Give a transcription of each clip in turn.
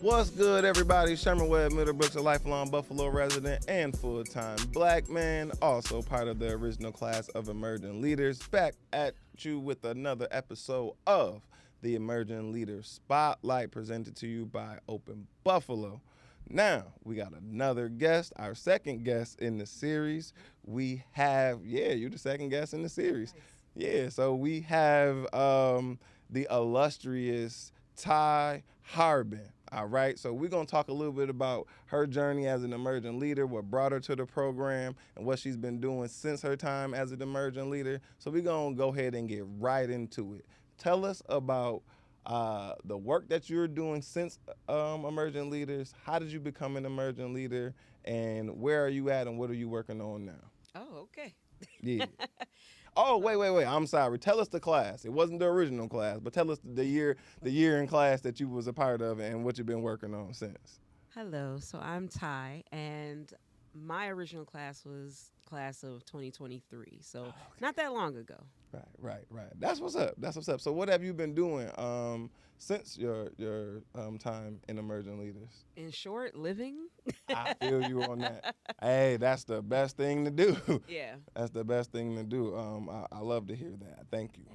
What's good, everybody? Sherman Webb Middlebrooks, a lifelong Buffalo resident and full-time black man, also part of the original class of Emerging Leaders, back at you with another episode of the Emerging Leaders Spotlight, presented to you by Open Buffalo. Now, we got another guest, our second guest in the series. We have, you're the second guest in the series. Nice. Yeah, so we have the illustrious Ty Harbin. All right, so we're going to talk a little bit about her journey as an emerging leader, what brought her to the program, and what she's been doing since her time as an emerging leader. So we're going to go ahead and get right into it. Tell us about the work that you're doing since Emerging Leaders. How did you become an emerging leader, and where are you at, and what are you working on now? Oh, okay. Yeah. Oh, wait. I'm sorry. Tell us the class. It wasn't the original class, but tell us the year in class that you was a part of and what you've been working on since. Hello. So I'm Ty, and my original class was class of 2023. So not that long ago. Right. That's what's up. So what have you been doing since your time in Emerging Leaders? In short, living. I feel you on that. Hey, that's the best thing to do. Yeah. That's the best thing to do. I love to hear that. Thank you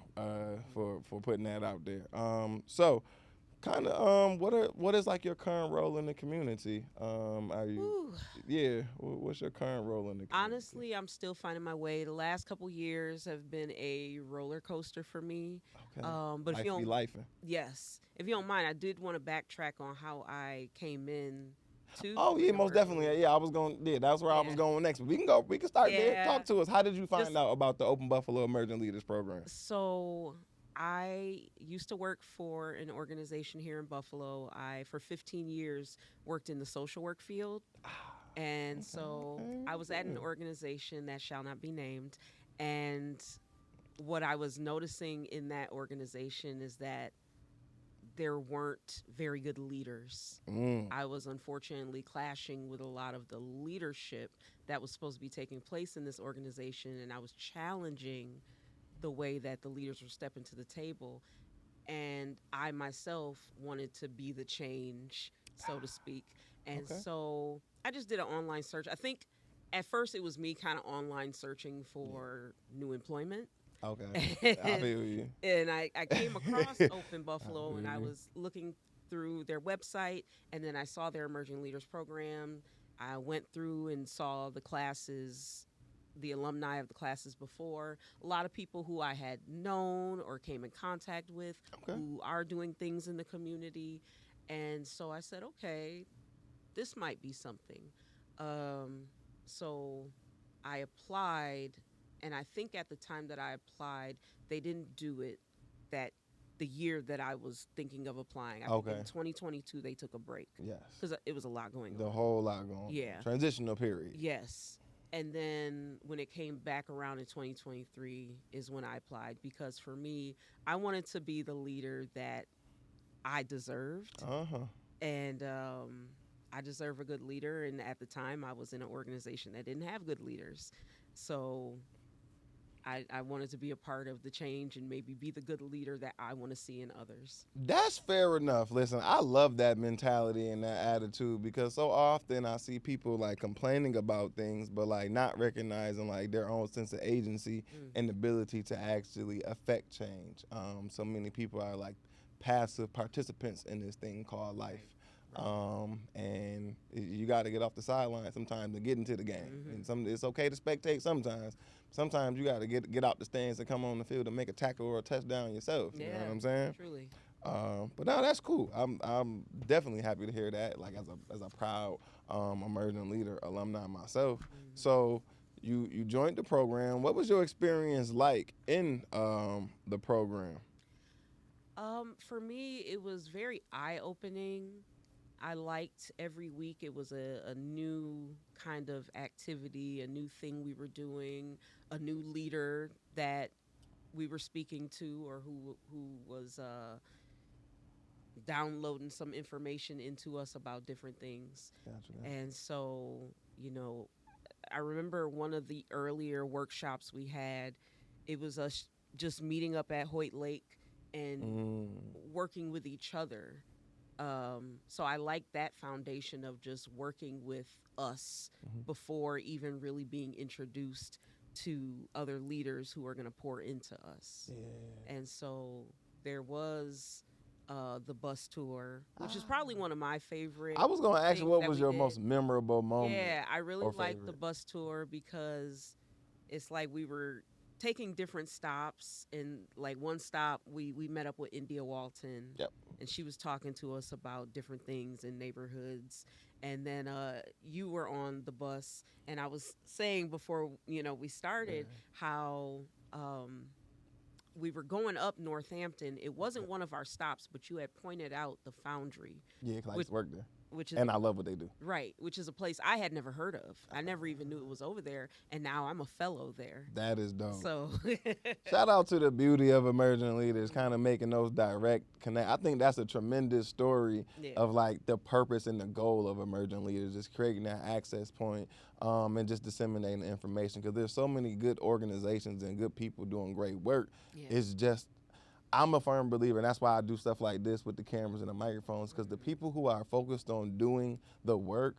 for putting that out there. So kind of what is like your current role in the community? Are you what's your current role in the community? Honestly, I'm still finding my way. The last couple years have been a roller coaster for me. Okay. But if you don't, lifing. yes, if you don't mind, I did want to backtrack on how I came in. Oh yeah, most definitely. Yeah, that's where I was going next. We can start there. Talk to us. How did you find out about the Open Buffalo Emerging Leaders Program? So I used to work for an organization here in Buffalo. I, for 15 years, worked in the social work field. And so I was at an organization that shall not be named. And what I was noticing in that organization is that there weren't very good leaders. I was unfortunately clashing with a lot of the leadership that was supposed to be taking place in this organization, and I was challenging the way that the leaders were stepping to the table. And I myself wanted to be the change, so to speak. And so I just did an online search. I think at first it was me kind of online searching for new employment. Okay. I feel you. And I came across Open Buffalo, and I was looking through their website, and then I saw their Emerging Leaders program. I went through and saw the classes, the alumni of the classes before, a lot of people who I had known or came in contact with who are doing things in the community. And so I said, okay, this might be something. So I applied, and I think at the time that I applied, they didn't do it the year that I was thinking of applying. I think in 2022 they took a break. Yes. Because it was a lot going on. The whole lot going on. Yeah. Transitional period. Yes. And then when it came back around in 2023 is when I applied, because for me, I wanted to be the leader that I deserved. And I deserve a good leader. And at the time, I was in an organization that didn't have good leaders. So I wanted to be a part of the change and maybe be the good leader that I want to see in others. That's fair enough. Listen, I love that mentality and that attitude, because so often I see people like complaining about things, but like not recognizing like their own sense of agency and ability to actually affect change. So many people are like passive participants in this thing called life. And you got to get off the sideline sometimes to get into the game. And it's okay to spectate sometimes. Sometimes you got to get out the stands and come on the field and make a tackle or a touchdown yourself. You know what I'm saying? Truly. But no, that's cool. I'm definitely happy to hear that. Like as a proud emerging leader alumni myself. So you joined the program. What was your experience like in the program? For me, it was very eye-opening. I liked every week. It was a new kind of activity, a new thing we were doing, a new leader that we were speaking to, or who was downloading some information into us about different things. Gotcha. And so, I remember one of the earlier workshops we had, it was us just meeting up at Hoyt Lake and working with each other So I like that foundation of just working with us Mhm. before even really being introduced to other leaders who are going to pour into us. Yeah. And so there was the bus tour, which is Ah. probably one of my favorite I was gonna ask you things what that was we your did. most memorable moment Yeah, I really or liked the favorite. bus tour because it's like we were taking different stops, and like one stop we met up with India Walton, Yep. and she was talking to us about different things in neighborhoods. And then you were on the bus, and I was saying before we Yeah. started how um, we were going up Northampton. It wasn't Yep. one of our stops, but you had pointed out the Foundry, Yeah, 'cause I used which to work there, which is and I love what they do. right, which is a place I had never heard of. I never even knew it was over there, and now I'm a fellow there. That is dope. So, Shout out to the beauty of emerging leaders, kind of Mhm. making those direct connect. I think that's a tremendous story Yeah. of like the purpose and the goal of emerging leaders, just creating that access point, and just disseminating the information. Because there's so many good organizations and good people doing great work. Yeah. It's just I'm a firm believer, and that's why I do stuff like this with the cameras and the microphones. Because the Mhm. people who are focused on doing the work,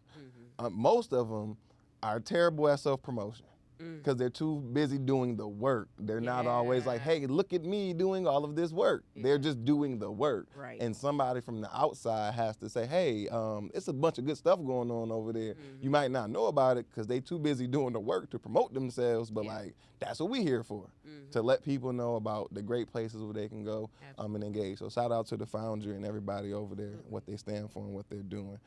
Mhm. most of them are terrible at self promotion Mm. because they're too busy doing the work. They're not always like, Yeah. hey, look at me doing all of this work. They're Yeah. just doing the work. Right. And somebody from the outside has to say, hey, it's a bunch of good stuff going on over there. You Mhm. might not know about it because they too busy doing the work to promote themselves, but Yeah. like, that's what we here for, to Mhm. let people know about the great places where they can go and Absolutely. engage. So shout out to the Foundry and everybody over there, what they stand for and what they're doing.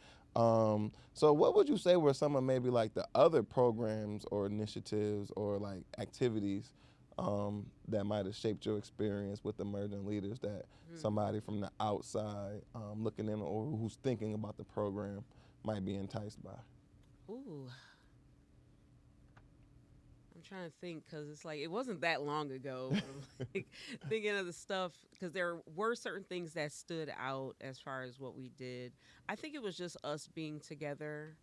So what would you say were some of maybe like the other programs or initiatives or like activities that might have shaped your experience with emerging leaders that somebody Mhm. from the outside looking in or who's thinking about the program might be enticed by? Ooh, I'm trying to think because it's like it wasn't that long ago. But I'm like thinking of the stuff because there were certain things that stood out as far as what we did. I think it was just us being together.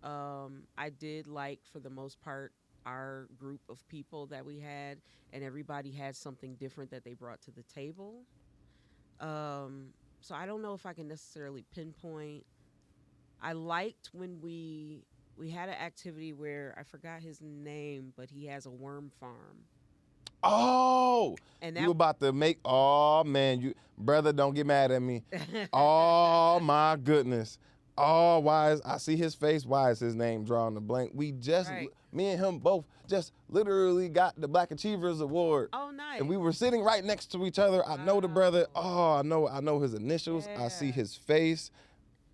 I did like, for the most part, our group of people that we had, and everybody had something different that they brought to the table. Um, so I don't know if I can necessarily pinpoint. I liked when we had an activity where I forgot his name, but he has a worm farm, Oh, and you that about to make, oh man, you brother, don't get mad at me. Oh my goodness. Oh, why is I see his face? Why is his name drawing the blank? We just, right. me and him both just literally got the Black Achievers Award. Oh, And we nice. were sitting right next to each other. I know the brother. Wow. Oh, I know his initials. I see Yeah. his face.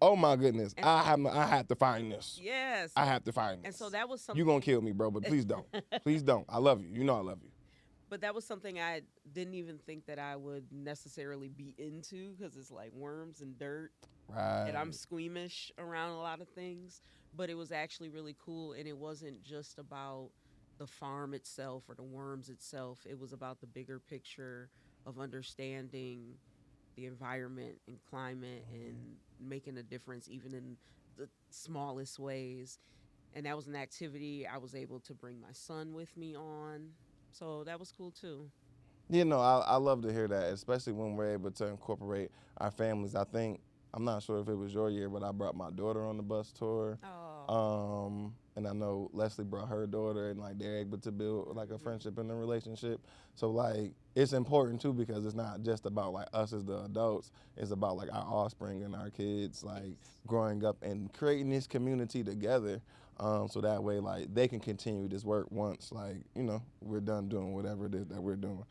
Oh my goodness. And I have to find this. yes. I have to find And so this. that was You gonna something. kill me, bro, but please don't. Please don't. I love you. You know I love you. But that was something I didn't even think that I would necessarily be into because it's like worms and dirt, and I'm Right. squeamish around a lot of things. But it was actually really cool, and it wasn't just about the farm itself or the worms itself. It was about the bigger picture of understanding the environment and climate and making a difference even in the smallest ways. And that was an activity I was able to bring my son with me on. So that was cool too. You know, I love to hear that, especially when we're able to incorporate our families. I think, I'm not sure if it was your year, but I brought my daughter on the bus tour. Oh. And I know Leslie brought her daughter, and like they're able to build like a Mhm. friendship and a relationship. So like it's important too because it's not just about like us as the adults. It's about like our offspring and our kids like Yes. growing up and creating this community together. So that way like they can continue this work once like we're done doing whatever it is that we're doing.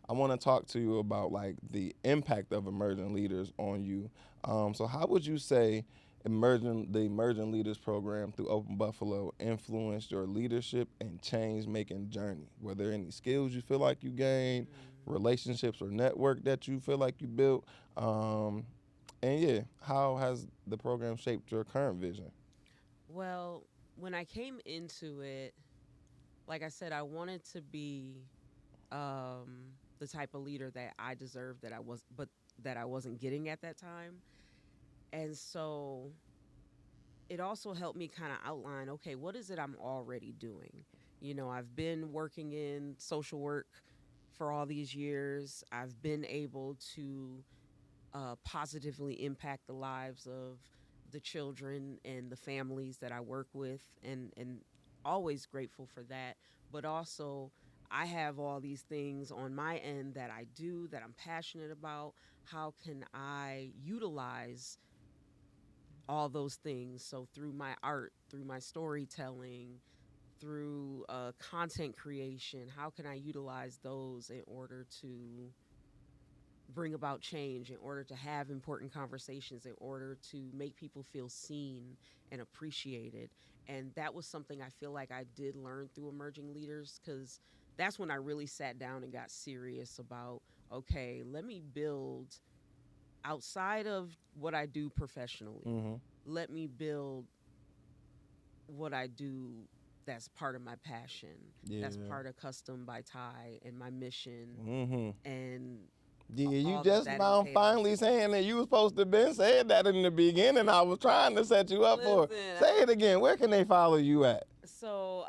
I want to talk to you about like the impact of emerging leaders on you. So how would you say the emerging leaders program through Open Buffalo influenced your leadership and change making journey? Were there any skills you feel like you gained, Mm. relationships or network that you feel like you built? And yeah, how has the program shaped your current vision? Well, when I came into it, like I said, I wanted to be the type of leader that I deserved that I was, but that I wasn't getting at that time. And so it also helped me kind of outline, okay, what is it I'm already doing? I've been working in social work for all these years. I've been able to positively impact the lives of the children and the families that I work with, and always grateful for that. But also, I have all these things on my end that I do that I'm passionate about. How can I utilize all those things? So through my art, through my storytelling, through content creation, how can I utilize those in order to bring about change, in order to have important conversations, in order to make people feel seen and appreciated? And that was something I feel like I did learn through Emerging Leaders, because that's when I really sat down and got serious about, okay, let me build outside of what I do professionally. Mm-hmm. Let me build what I do that's part of my passion. Yeah. That's part of Custom by Ty and my mission, Mm-hmm. and Yeah, you all just that now entails. finally saying that you was supposed to been saying that in the beginning. I was trying to set you up for it. Listen, Say it again. Where can they follow you at? So,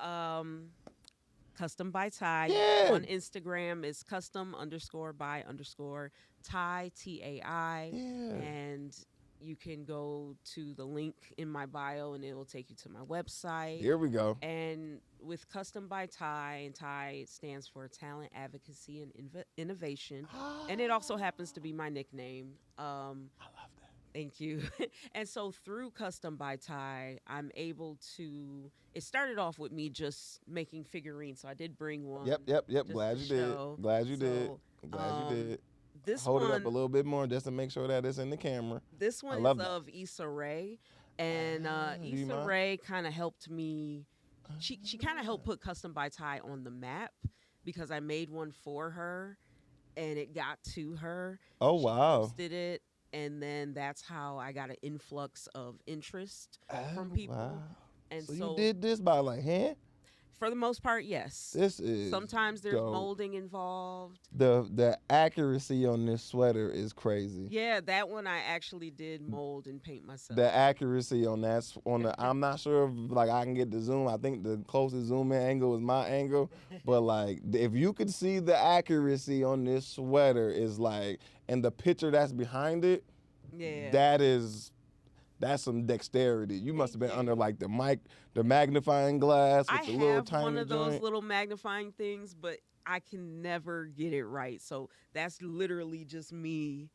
Custom by Ty Yeah. on Instagram is custom underscore by underscore Ty, TAI. Yeah. And you can go to the link in my bio and it'll take you to my website. Here we go. And with Custom by Ty, and Ty stands for Talent Advocacy and Innovation. And it also happens to be my nickname. I love that. Thank you. And so through Custom by Ty, I'm able to. It started off with me just making figurines, so I did bring one. Yep. just Glad to you did. show. Glad you did. So, Glad you did. This Hold one, it up a little bit more just to make sure that it's in the camera. This one love is that. of Issa Rae, and Do you Issa mind? Rae kind of helped me. She kind of helped put Custom by Ty on the map, because I made one for her, and it got to her. Oh, She wow. posted it, and then that's how I got an influx of interest from Oh, people. wow. And So so, you did this by like hand? for the most part, yes. This is Sometimes there's dope. molding involved. The accuracy on this sweater is crazy. Yeah, that one I actually did mold and paint myself. The accuracy on that I'm not sure if like I can get the zoom. I think the closest zoom in angle is my angle, but like if you could see the accuracy on this sweater is like, and the picture that's behind it, Yeah. that's some dexterity. You must have been Thank under you. like the magnifying glass with I the little have tiny one of those joint. little magnifying things, but I can never get it right. So that's literally just me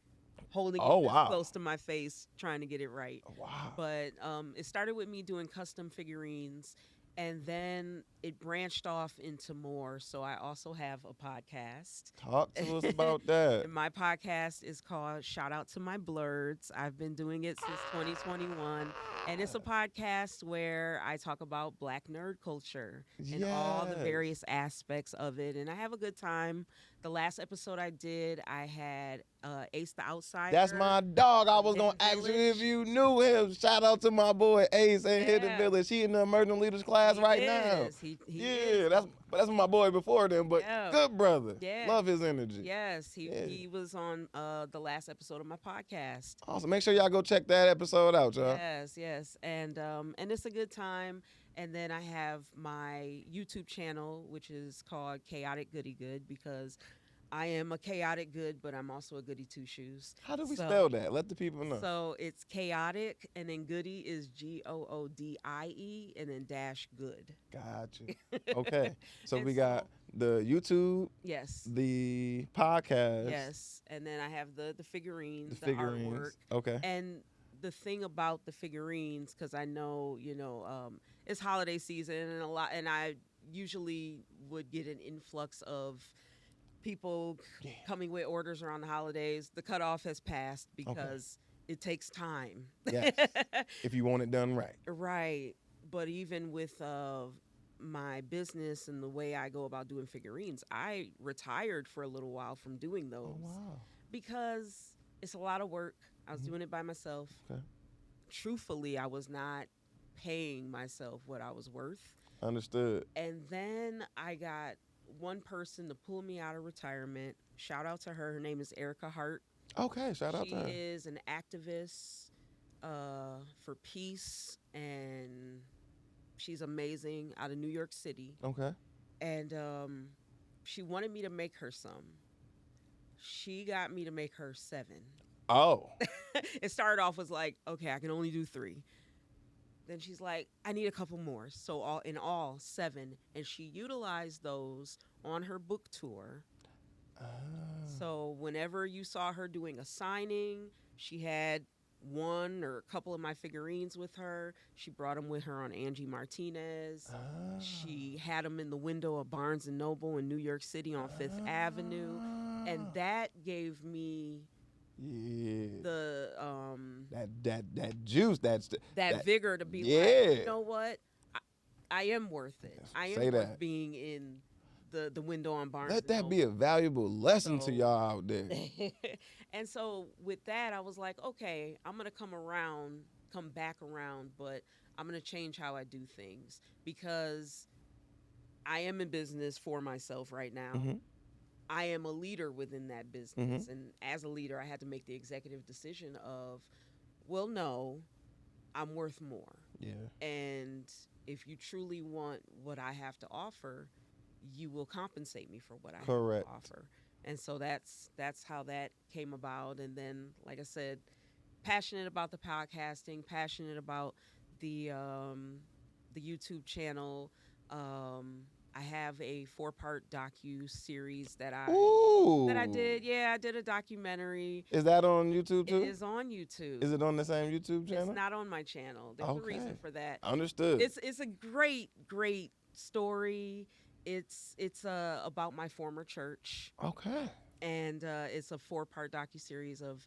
holding it Oh, this wow. close to my face, trying to get it right. Wow. But it started with me doing custom figurines, and then it branched off into more. So I also have a podcast. Talk to us about that. And my podcast is called Shout Out to My Blurreds. I've been doing it since 2021. And it's a podcast where I talk about Black nerd culture and all the Yes. various aspects of it. And I have a good time. The last episode I did, I had Ace the Outsider. That's my dog. I was Hidden gonna ask you Village. if you knew him. Shout out to my boy Ace and Hidden Yeah. Village. He in the Emerging Leaders class right now. He Yeah, is. that's my boy before then, but Yeah. good brother. Yeah. Love his energy. Yes, Yeah. he was on the last episode of my podcast. Awesome. Make sure y'all go check that episode out, y'all. Yes, and it's a good time. And then I have my YouTube channel, which is called Chaotic Goody Good, because I am a chaotic good, but I'm also a goody two shoes. How do we So- spell that? Let the people know. So it's chaotic, and then goody is GOODIE, and then dash good. Gotcha. Okay. So And we got the YouTube, Yes. the podcast, Yes. And then I have the figurines, the the figurines. artwork. Okay. And the thing about the figurines, because I know, it's holiday season and I usually would get an influx of people coming with orders around the holidays. The cutoff has passed because it takes time. Yes. If you want it done right. Right. But even with my business and the way I go about doing figurines, I retired for a little while from doing those. Oh, wow. Because it's a lot of work. I was doing it by myself. Okay. Truthfully, I was not paying myself what I was worth. Understood. And then I got one person to pull me out of retirement. Shout out to her. Her name is Erica Hart. Okay. Shout out She to her. is an activist for peace, and she's amazing, out of New York City. Okay. And she wanted me to make her some. She got me to make her 7. Oh. It started off as like, okay, I can only do 3. Then she's like, I need a couple more. So all 7. And she utilized those on her book tour. Ah. So whenever you saw her doing a signing, she had one or a couple of my figurines with her. She brought them with her on Angie Martinez. She Ah. had them in the window of Barnes and Noble in New York City on Fifth Avenue. And Ah. that gave me Yeah. the That juice. that That. vigor to be like, Yeah. you know what? I, I am worth it. I Say am worth that. being in the window on Barnes Let and that be a Noble. valuable lesson to So y'all out there. and so with that, I was like, okay, I'm gonna come back around, but I'm gonna change how I do things because I am in business for myself right now. Mhm. I am a leader within that Mhm. business, and as a leader, I had to make the executive decision of, well, no, I'm worth more. Yeah. And if you truly want what I have to offer, you will compensate me for what I have to Correct. offer. And so that's how that came about. And then, like I said, passionate about the podcasting, passionate about the um, the YouTube channel. I have a 4-part docu series that I Ooh. did. Yeah, I did a documentary. Is that on YouTube It too? is on YouTube. Is it on the same YouTube It's channel? not on my channel. There's a reason Okay. for that. Understood. It's a great story. It's about my former church, Okay. and it's a 4-part docu series of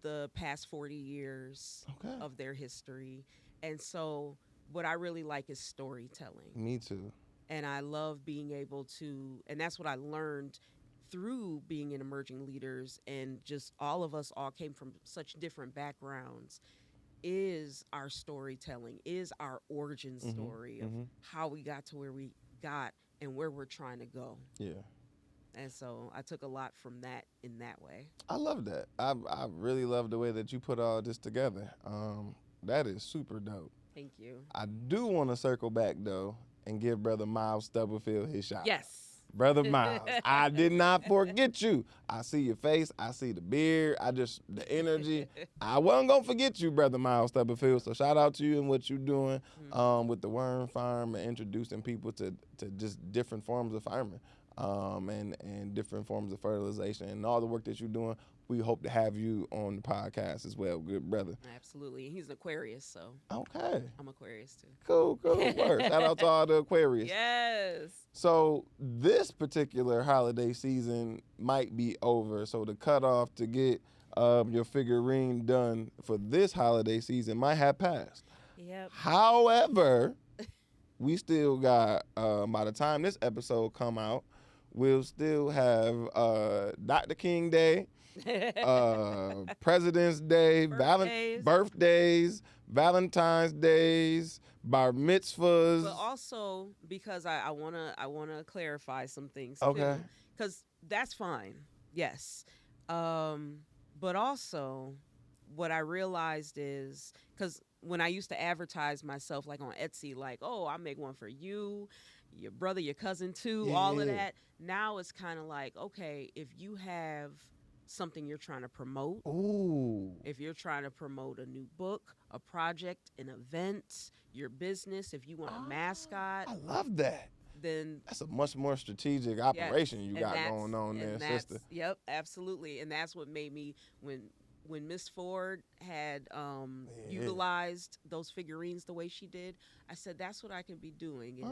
the past 40 years Okay. of their history. And so, what I really like is storytelling, Me too. and I love being able to, and that's what I learned through being in emerging leaders, and just all of us all came from such different backgrounds, is our storytelling, is our origin Mhm. story of Mhm. how we got to where we got and where we're trying to go. Yeah. And so I took a lot from that in that way. I love that. I really love the way that you put all this together. That is super dope. Thank you. I do want to circle back though and give Brother Miles Stubblefield his shout out. Yes. Brother Miles, I did not forget you. I see your face. I see the beard. The energy. I wasn't going to forget you, Brother Miles Stubblefield. So shout out to you and what you're doing with the worm farm and introducing people to just different forms of farming and different forms of fertilization and all the work that you're doing. We hope to have you on the podcast as well, good brother. Absolutely. He's an Aquarius, so Okay. I'm Aquarius too. Cool. Word. Shout out to all the Aquarius. Yes. So this particular holiday season might be over. So the cutoff to get your figurine done for this holiday season might have passed. Yep. However, we still got, by the time this episode come out, we'll still have Dr. King Day, President's Day, birthdays, Valentine's Days, bar mitzvahs. But also because I wanna clarify some things Okay. too, because that's fine, yes. But also, what I realized is because when I used to advertise myself like on Etsy, like, oh, I make one for you, your brother, your cousin too, all of Yeah. that. Now it's kind of like, okay, if you have something you're trying to promote, Ooh. if you're trying to promote a new book, a project, an event, your business, if you want a mascot, I love that. then That's a much more strategic yes, operation you and got that's- going on there, and that's- sister. Yep, absolutely, and that's what made me when Miss Ford had utilized those figurines the way she did. I said that's what I can be doing. Is,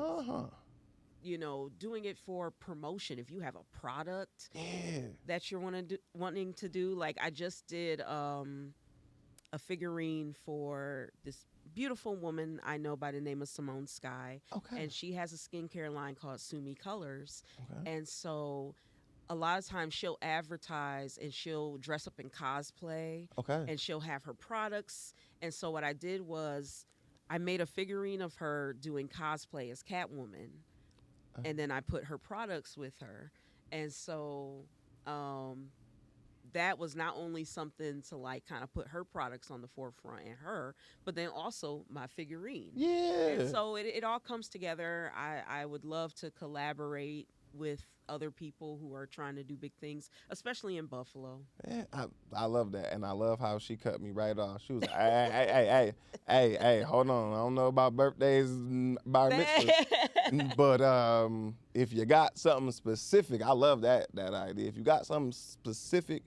doing it for promotion. If you have a product that you're wanting to do, like I just did a figurine for this beautiful woman I know by the name of Simone Sky. Okay. And she has a skincare line called Sumi Colors. Okay. And so a lot of times she'll advertise and she'll dress up in cosplay. Okay. And she'll have her products. And so what I did was I made a figurine of her doing cosplay as Catwoman. And then I put her products with her. And so that was not only something to like kind of put her products on the forefront and her, but then also my figurine. Yeah. And so it all comes together. I would love to collaborate with other people who are trying to do big things, especially in Buffalo. Yeah, I love that, and I love how she cut me right off. She was like, hey, hold on. I don't know about birthdays, bar mitzvahs, but if you got something specific, I love that idea. If you got something specific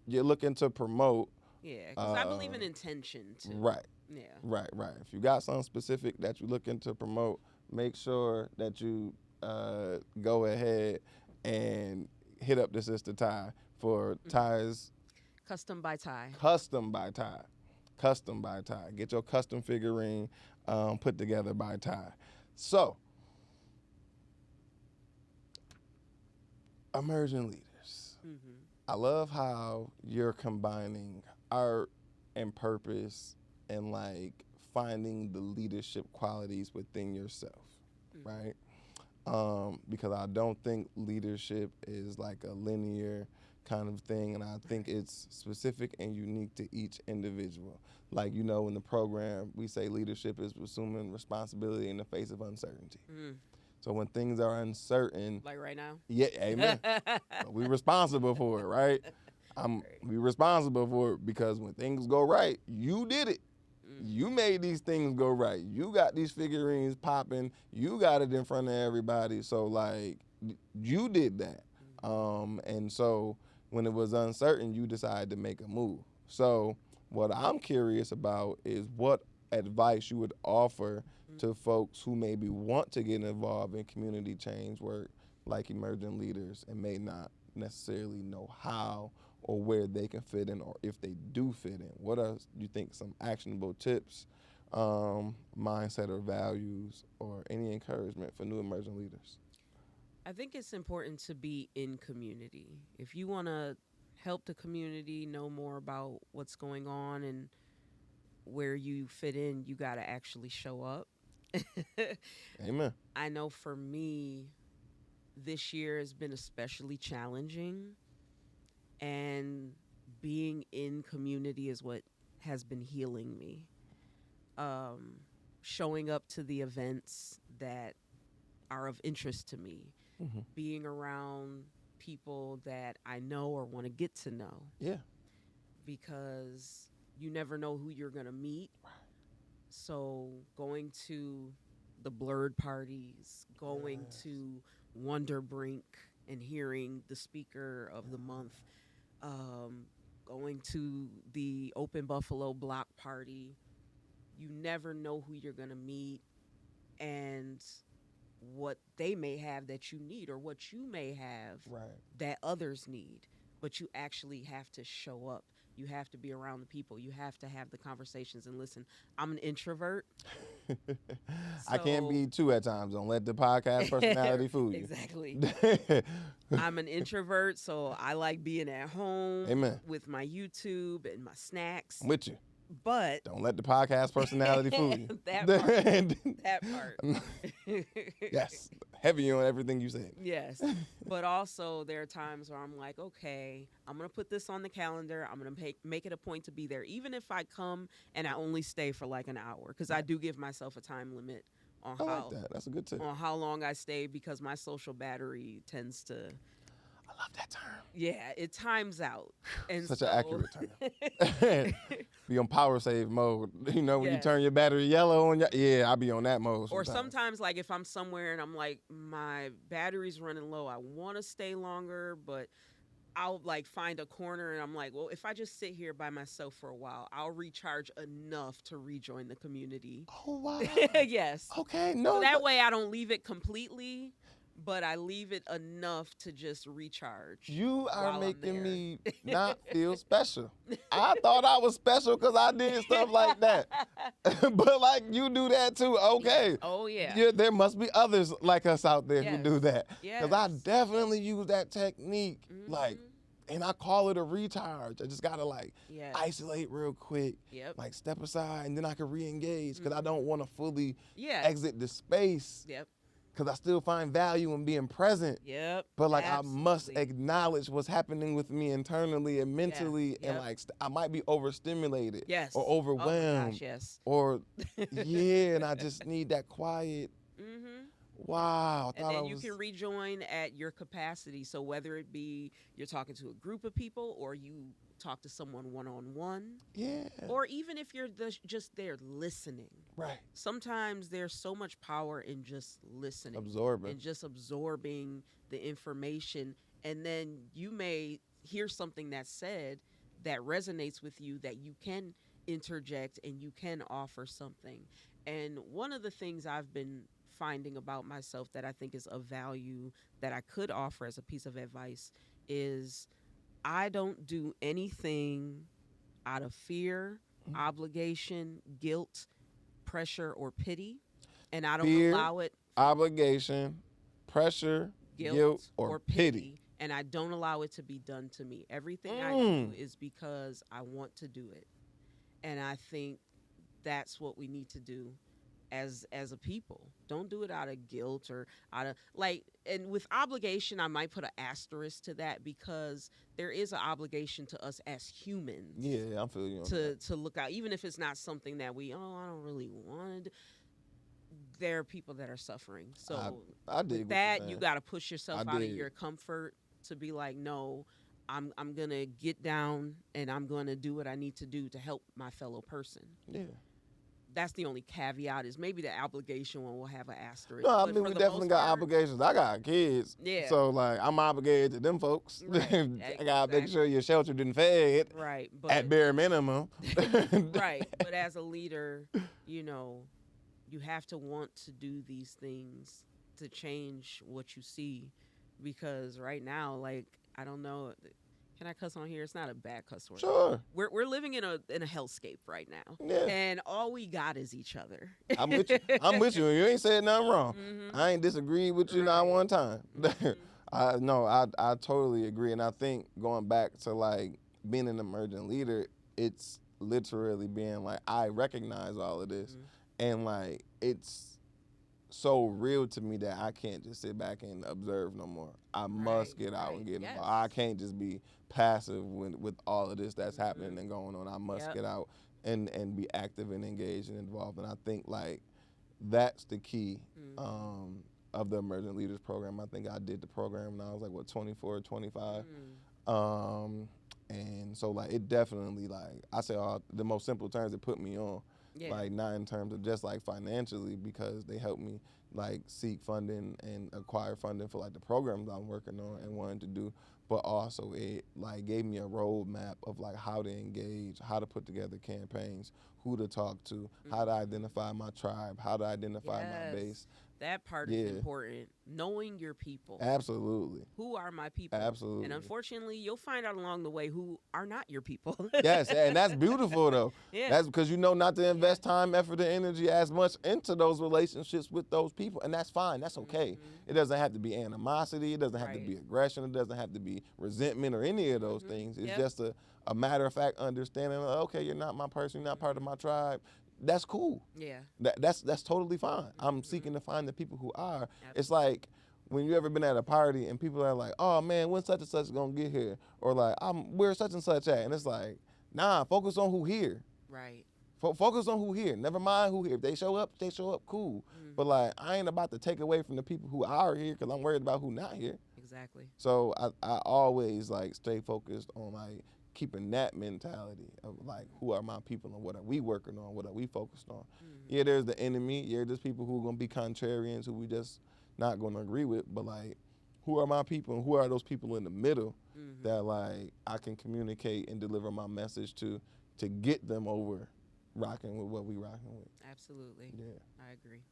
you're looking to promote, Yeah, because I believe in intention too. right, Yeah. right. If you got something specific that you're looking to promote, make sure that you go ahead and hit up the sister Ty for Ty's Custom by Ty. Custom by Ty. Custom by Ty. Get your custom figurine put together by Ty. So, emerging leaders. Mm-hmm. I love how you're combining art and purpose and like finding the leadership qualities within yourself, right? Because I don't think leadership is like a linear kind of thing, and I think it's specific and unique to each individual. Like, you know, in the program, we say leadership is assuming responsibility in the face of uncertainty. So when things are uncertain, like right now, yeah, amen. We responsible for it, right? We responsible for it because when things go right, you did it. You made these things go right. You got these figurines popping. You got it in front of everybody. So like, you did that. And so when it was uncertain, you decided to make a move. So what I'm curious about is what advice you would offer to folks who maybe want to get involved in community change work, like emerging leaders, and may not necessarily know how or where they can fit in, or if they do fit in. What are, you think, some actionable tips, mindset or values, or any encouragement for new emerging leaders? I think it's important to be in community. If you want to help the community know more about what's going on and where you fit in, you got to actually show up. Amen. I know for me, this year has been especially challenging, and being in community is what has been healing me. Showing up to the events that are of interest to me, being around people that I know or want to get to know. Yeah. Because you never know who you're going to meet. So going to the Blurred parties, going to Wonder Brink and hearing the speaker of the month, going to the Open Buffalo Block Party, you never know who you're going to meet and what they may have that you need, or what you may have that others need. But you actually have to show up. You have to be around the people. You have to have the conversations and listen. I'm an introvert. I can be too at times. Don't let the podcast personality fool you. Exactly. I'm an introvert, so I like being at home. Amen. With my YouTube and my snacks. I'm with you. But don't let the podcast personality fool you. That part. Yes. Heavy on everything you said. Yes. But also there are times where I'm like, okay, I'm going to put this on the calendar. I'm going to make it a point to be there. Even if I come and I only stay for like an hour, because I do give myself a time limit on I like that. That's a good tip. On how long I stay, because my social battery tends to... I love that term. Yeah, it times out. And such an accurate term. Be on power save mode. You know, when you turn your battery yellow on I be on that mode. Or sometimes like if I'm somewhere and I'm like, my battery's running low, I want to stay longer, but I'll like find a corner and I'm like, well, if I just sit here by myself for a while, I'll recharge enough to rejoin the community. Oh, wow. Yes. Okay. No. So that way I don't leave it completely, but I leave it enough to just recharge. You are making me not feel special. I thought I was special because I did stuff like that. But like, you do that too. Okay. Oh, yeah. There must be others like us out there who do that. Yes. Because I definitely use that technique. Like, and I call it a recharge. I just got to like isolate real quick, like step aside, and then I can re-engage because I don't want to fully exit the space. Because I still find value in being present. But like, I must acknowledge what's happening with me internally and mentally, and like I might be overstimulated or overwhelmed. Oh my gosh, or and I just need that quiet. Wow. I And thought I then you was. can rejoin at your capacity. So whether it be you're talking to a group of people or you talk to someone one on one, Yeah. or even if you're just there listening. Right. Sometimes there's so much power in just listening Absorbing. and just absorbing the information. And then you may hear something that's said that resonates with you that you can interject and you can offer something. And one of the things I've been finding about myself that I think is of value that I could offer as a piece of advice is I don't do anything out of fear, obligation, guilt, pressure, or pity. And I don't Fear, allow it, obligation, pressure, guilt, guilt, or or pity. pity. And I don't allow it to be done to me. Everything I do Mm. is because I want to do it. And I think that's what we need to do as a people. Don't do it out of guilt or out of like, and with obligation I might put an asterisk to that because there is an obligation to us as humans Yeah, I'm feeling you on that. to look out, even if it's not something that we, oh, I don't really want. There are people that are suffering. So I dig with what that, you're you saying. got to push yourself I out of dig. your comfort to be like, no, I'm going to get down and I'm going to do what I need to do to help my fellow person. Yeah. That's the only caveat is maybe the obligation one will have an asterisk. No, I But mean for we the definitely most got part, obligations. I got kids, Yeah. so like I'm obligated to them folks. Right, I gotta make sure exactly. you're sheltered and fed right, at but bare minimum. right, but as a leader, you know, you have to want to do these things to change what you see because right now, like, I don't know, can I cuss on here? It's not a bad cuss word. Sure. We're living in a hellscape right now. Yeah. And all we got is each other. I'm with you. I'm with you. You ain't said nothing wrong. Mhm. I ain't disagreed with you not Right. one time. Mhm. I no, I totally agree, and I think going back to like being an emerging leader, it's literally being like I recognize all of this, Mhm. and like it's so real to me that I can't just sit back and observe no more. I must get out and get involved. Yes. I can't just be passive with all of this that's happening Mhm. and going on. I must Yep. get out and be active and engaged and involved. And I think like that's the key Mhm. of the Emerging Leaders Program. I think I did the program when I was like, what, 24, 25. Mm. And so like it definitely like I say all the most simple terms it put me on. Yeah. Like not in terms of just like financially because they helped me like seek funding and acquire funding for like the programs I'm working on and wanting to do, but also it like gave me a roadmap of like how to engage, how to put together campaigns, who to talk to, how to identify my tribe, how to identify my base. That part Yeah. is important. Knowing your people. Absolutely. Who are my people? Absolutely. And unfortunately, you'll find out along the way who are not your people. Yes, and that's beautiful though. Yeah. That's because you know not to invest time, effort, and energy as much into those relationships with those people, and that's fine. That's okay. It doesn't have to be animosity. It doesn't have to Right. be aggression. It doesn't have to be resentment or any of those things. It's Yep. just a matter of fact understanding. Like, okay, you're not my person. You're not part of my tribe. That's cool. Yeah. That's totally fine. I'm seeking to find the people who are. Absolutely. It's like when you ever been at a party and people are like, "Oh man, when such and such gonna get here?" Or like, "Where such and such at?" And it's like, nah, focus on who here. Right. Focus on who here. Never mind who here. If they show up, they show up. Cool. But like, I ain't about to take away from the people who are here because I'm worried about who not here. Exactly. So I always like stay focused on like keeping that mentality of like who are my people and what are we working on, what are we focused on. Yeah, there's the enemy. Yeah, there's people who are gonna be contrarians who we just not gonna agree with. But like, who are my people and who are those people in the middle that like I can communicate and deliver my message to get them over rocking with what we rocking with. Absolutely. Yeah. I agree.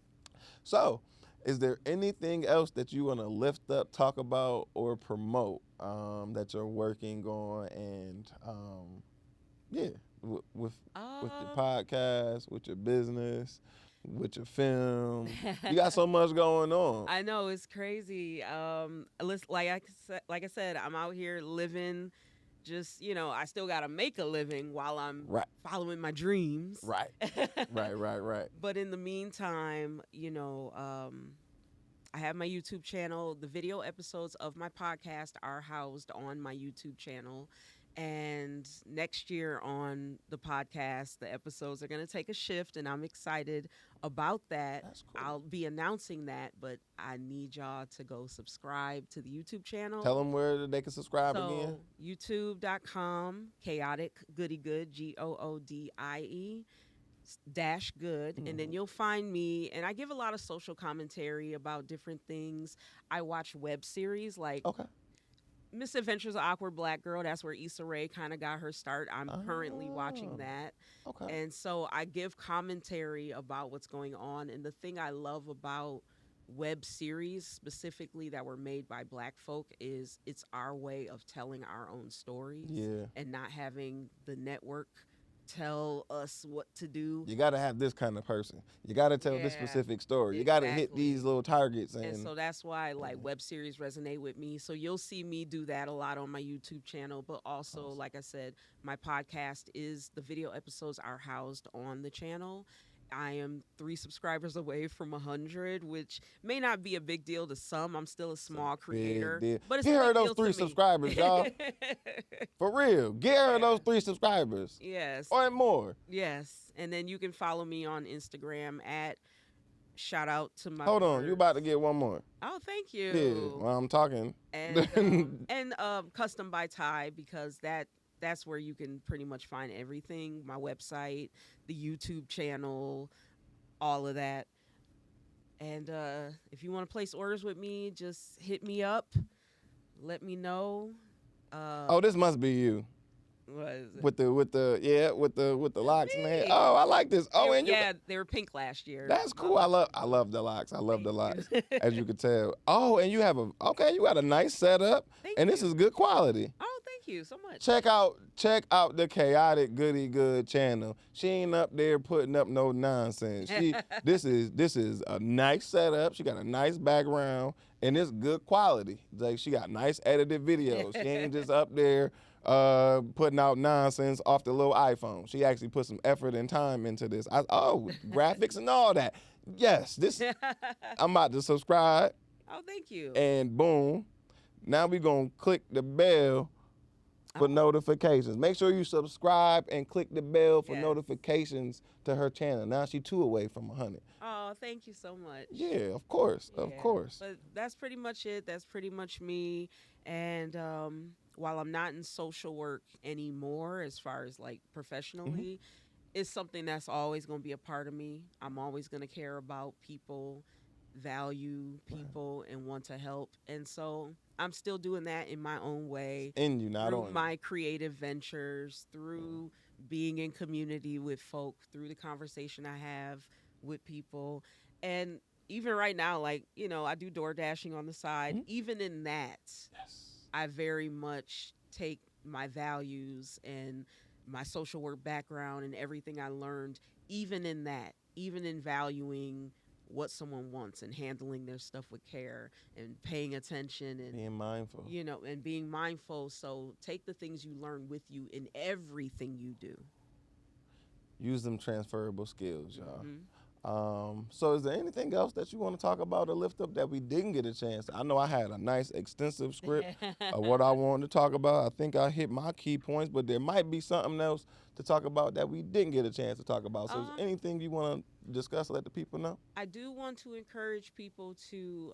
So, is there anything else that you want to lift up, talk about, or promote that you're working on? And yeah, with your podcast, with your business, with your film, you got so much going on. I know it's crazy. Like I said, I'm out here living. Just I still gotta make a living while I'm Right. following my dreams. Right. Right. But in the meantime, I have my YouTube channel. The video episodes of my podcast are housed on my YouTube channel. And next year on the podcast, the episodes are going to take a shift, and I'm excited about that. That's cool. I'll be announcing that, but I need y'all to go subscribe to the YouTube channel. Tell them where they can subscribe again. So, youtube.com, chaotic goody good, GOODIE dash good, and then you'll find me, and I give a lot of social commentary about different things. I watch web series like Okay. Misadventures of Awkward Black Girl. That's where Issa Rae kind of got her start. I'm currently watching that. Okay. And so I give commentary about what's going on. And the thing I love about web series specifically that were made by Black folk is it's our way of telling our own stories, Yeah. and not having the network tell us what to do. You got to have this kind of person. You got to tell this Yeah, specific story. You got to hit exactly. these little targets. And so that's why like web series resonate with me. So you'll see me do that a lot on my YouTube channel, but also, like I said, my podcast is, the video episodes are housed on the channel. I am 3 subscribers away from 100, which may not be a big deal to some. I'm still a small creator, but it's Get a her big those deal 3 to me. subscribers, y'all. For real. Get her those 3 subscribers. Yes. Or more. Yes. And then you can follow me on Instagram at shout out to my Hold on. birds. You about to get one more. Oh, thank you. Yeah. While I'm talking. And custom by Ty, because that's where you can pretty much find everything. My website, the YouTube channel, all of that. And if you want to place orders with me, just hit me up. Let me know. Oh, this must be you. What is it? With the locks in the head. Oh, I like this. Oh, and you they were pink last year. That's cool. I love the locks. I love the locks, as you could tell. Oh, and you have you got a nice setup, this is good quality. Oh, thank you so much. Check out the Chaotic Goody Good channel. She ain't up there putting up no nonsense. This is a nice setup. She got a nice background, and it's good quality. Like, she got nice edited videos. She ain't just up there putting out nonsense off the little iPhone. She actually put some effort and time into this. Graphics and all that. Yes, I'm about to subscribe. Oh, thank you. And boom, now we gonna click the bell for notifications. Make sure you subscribe and click the bell for notifications to her channel. Now she 2 away from 100. Oh, thank you so much. Yeah, of course, of course. But that's pretty much it. That's pretty much me. And while I'm not in social work anymore, as far as like professionally, it's something that's always going to be a part of me. I'm always going to care about people, value people, and want to help. And so I'm still doing that in my own way. In you, not through on my creative ventures, through being in community with folk, through the conversation I have with people. And even right now, like, I do door dashing on the side. Even in that, I very much take my values and my social work background and everything I learned, even in that, even in valuing what someone wants and handling their stuff with care and paying attention and being mindful. And being mindful. So take the things you learn with you in everything you do. Use them transferable skills, y'all. So is there anything else that you want to talk about or lift up that we didn't get a chance? I know I had a nice extensive script of what I wanted to talk about. I think I hit my key points, but there might be something else to talk about that we didn't get a chance to talk about. So is there anything you want to discuss or let the people know? I do want to encourage people to,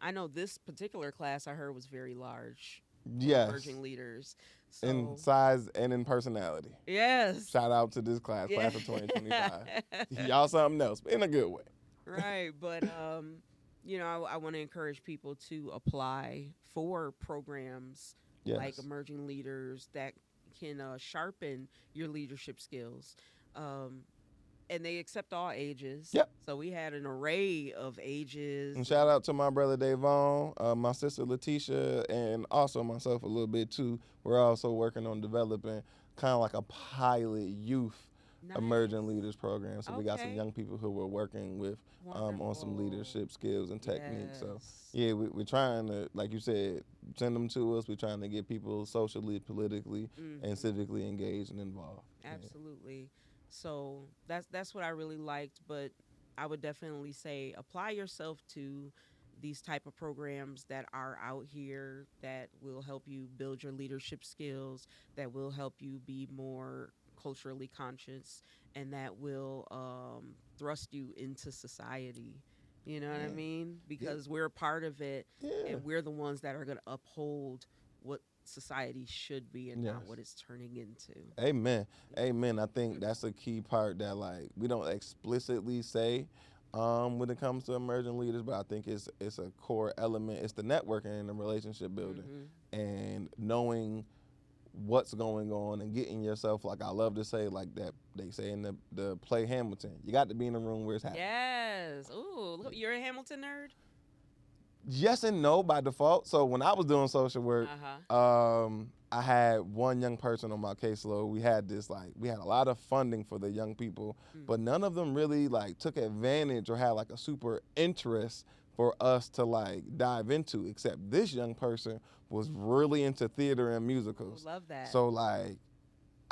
I know this particular class I heard was very large. Yes. Emerging leaders. So, in size and in personality. Yes. Shout out to this class of 2025. Y'all something else, but in a good way. Right. But, I want to encourage people to apply for programs like Emerging Leaders that can sharpen your leadership skills. And they accept all ages. Yep. So we had an array of ages. And shout out to my brother Davon, my sister Letitia, and also myself a little bit too. We're also working on developing kind of like a pilot youth emerging leaders program. So we got some young people who we're working with on some leadership skills and techniques. So yeah, we're trying to, like you said, send them to us. We're trying to get people socially, politically, and civically engaged and involved. Absolutely. Yeah. So that's what I really liked, but I would definitely say apply yourself to these type of programs that are out here that will help you build your leadership skills, that will help you be more culturally conscious, and that will thrust you into society. You know what I Yeah. mean? Yeah. Because we're a part of it, Yeah. and we're the ones that are going to uphold what society should be and not Yes. what it's turning into. Amen. Amen. I think that's a key part that like we don't explicitly say when it comes to emerging leaders, but I think it's a core element. It's the networking and the relationship building Hmm. and knowing what's going on and getting yourself, like I love to say, like that they say in the play Hamilton, you got to be in the room where it's happening. Yes. Ooh, look, you're a Hamilton nerd? Yes and no by default. So when I was doing social work, Uh huh. I had one young person on my caseload. We had a lot of funding for the young people, but none of them really like took advantage or had like a super interest for us to like dive into, except this young person was really into theater and musicals. Love that. So like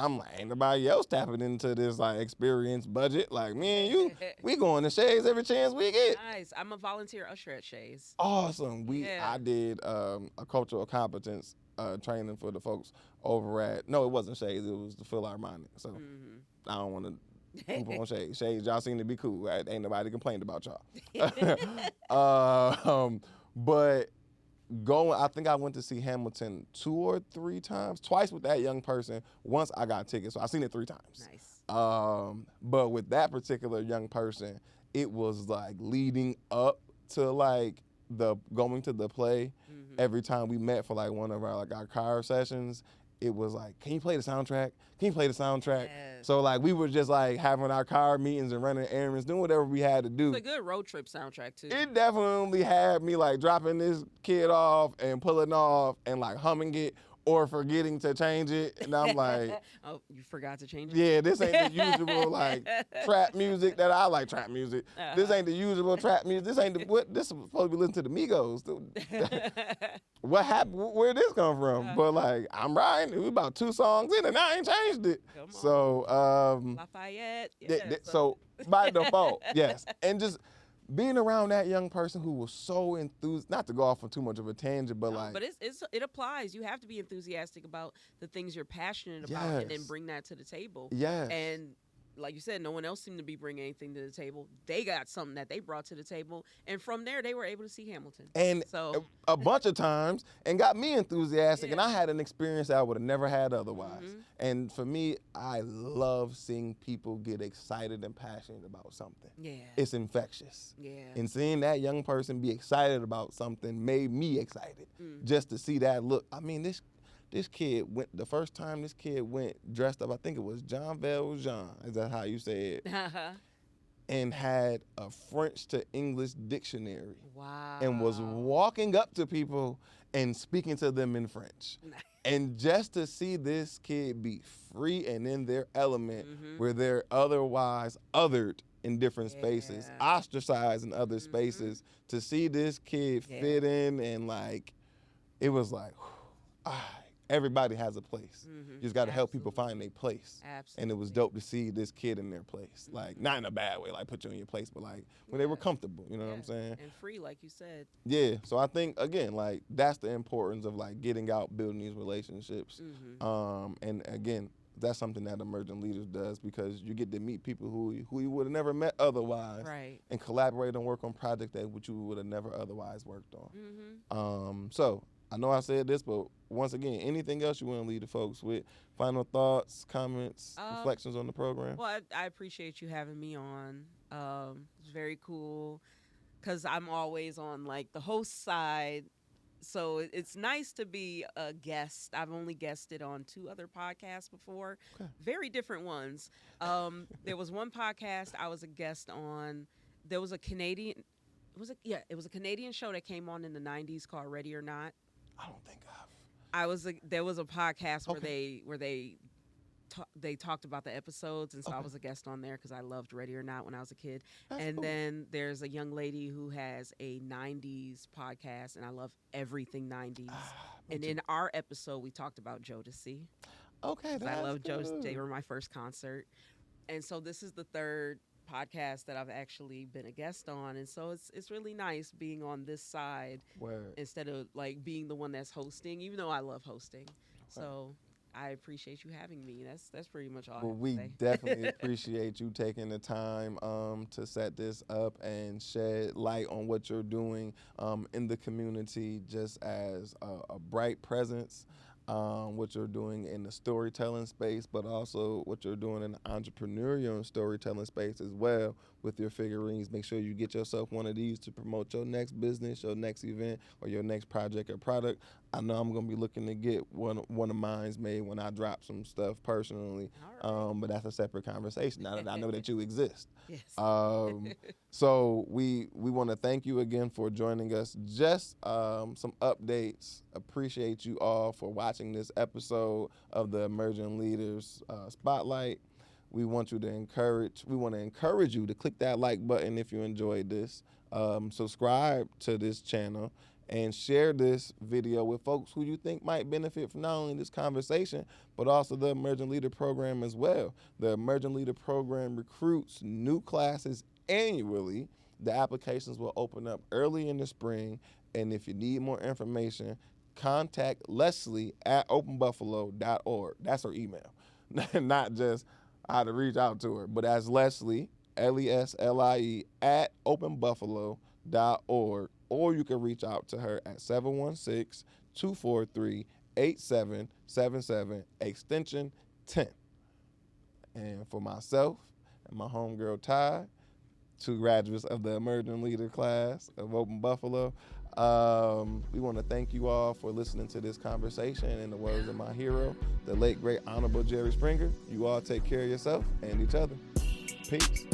I'm like, ain't nobody else tapping into this like experience budget. Like me and you, we going to Shades every chance we get. Nice. I'm a volunteer usher at Shays. Awesome. Yeah. I did a cultural competence training for the folks over at, no, it wasn't Shades, it was the Philharmonic. So Hmm. I don't want to poop on Shades. Shades, y'all seem to be cool. Right? Ain't nobody complained about y'all. But going, I think I went to see Hamilton 2 or 3 times, twice with that young person. Once I got tickets, so I seen it 3 times. Nice. But with that particular young person, it was like leading up to like the going to the play. Every time we met for like one of our car sessions, it was like, can you play the soundtrack? Can you play the soundtrack? Yes. So like we were just like having our car meetings and running errands, doing whatever we had to do. It's a good road trip soundtrack too. It definitely had me like dropping this kid off and pulling off and like humming it or forgetting to change it. And I'm like, oh, you forgot to change it? yeah, this ain't the usual like trap music that I like. Trap music. This ain't the usual trap music. This ain't the what. This is supposed to be listening to the Migos. What happened? Where did this come from? But like, I'm riding. It was about 2 songs in, and I ain't changed it. Come on. So Lafayette. Yeah, so by default, yes, and just being around that young person who was so enthused, not to go off on too much of a tangent, but like, but it applies. You have to be enthusiastic about the things you're passionate about, and then Yes. bring that to the table. yes, And like you said, no one else seemed to be bringing anything to the table. They got something that they brought to the table, and from there they were able to see Hamilton. and So a bunch of times, and got me enthusiastic, and Yeah. I had an experience that I would have never had otherwise. Mhm. And for me, I love seeing people get excited and passionate about something. yeah, It's infectious. yeah, And seeing that young person be excited about something made me excited. Just to see that look. I mean, this kid went, the first time this kid went dressed up, I think it was Jean Valjean, is that how you say it? And had a French to English dictionary wow, and was walking up to people and speaking to them in French. And just to see this kid be free and in their element where they're otherwise othered in different spaces, Yeah. ostracized in other spaces, to see this kid fit in and like, it was like, everybody has a place. You just got to help people find their place. Absolutely. And it was dope to see this kid in their place. Like, not in a bad way, like put you in your place, but like when they were comfortable, you know what I'm saying? And free, like you said. Yeah. So I think, again, like that's the importance of like getting out, building these relationships. And again, that's something that emerging leaders does, because you get to meet people who you would have never met otherwise, Right. and collaborate and work on projects that which you would have never otherwise worked on. So I know I said this, but once again, anything else you want to leave the folks with? Final thoughts, comments, reflections on the program? Well, I appreciate you having me on. It's very cool because I'm always on like the host side. So it's nice to be a guest. I've only guested on 2 other podcasts before, very different ones. There was one podcast I was a guest on. There was a Canadian, it was a Canadian show that came on in the 90s called Ready or Not. I don't think There was a podcast where they talked about the episodes, and so I was a guest on there because I loved Ready or Not when I was a kid. That's cool. Then there's a young lady who has a 90s podcast, and I love everything 90s. And in our episode, we talked about Jodeci. Okay, that's I love good. Jodeci. They were my first concert. And so this is the third podcasts that I've actually been a guest on, and so it's really nice being on this side Word. instead of like being the one that's hosting, even though I love hosting. Okay. So I appreciate you having me. That's pretty much all I Well, have to we say. definitely appreciate you taking the time to set this up and shed light on what you're doing in the community, just as a bright presence. What you're doing in the storytelling space, but also what you're doing in the entrepreneurial and storytelling space as well with your figurines. Make sure you get yourself one of these to promote your next business, your next event, or your next project or product. I know I'm gonna be looking to get one of mine's made when I drop some stuff personally, All but that's a separate conversation. Now that I know that you exist. right. Yes. So we want to thank you again for joining us. Just some updates. Appreciate you all for watching this episode of the Emerging Leaders Spotlight. We want to encourage you to click that like button if you enjoyed this. Subscribe to this channel and share this video with folks who you think might benefit from not only this conversation, but also the Emerging Leader Program as well. The Emerging Leader Program recruits new classes annually. The applications will open up early in the spring, and if you need more information, contact Leslie at openbuffalo.org. That's her email. Not just how to reach out to her, but that's Leslie, Leslie, at openbuffalo.org. Or you can reach out to her at 716-243-8777, extension 10. And for myself and my homegirl Ty, 2 graduates of the Emerging Leader class of Open Buffalo, we want to thank you all for listening to this conversation. In the words of my hero, the late, great, honorable Jerry Springer, you all take care of yourself and each other. Peace.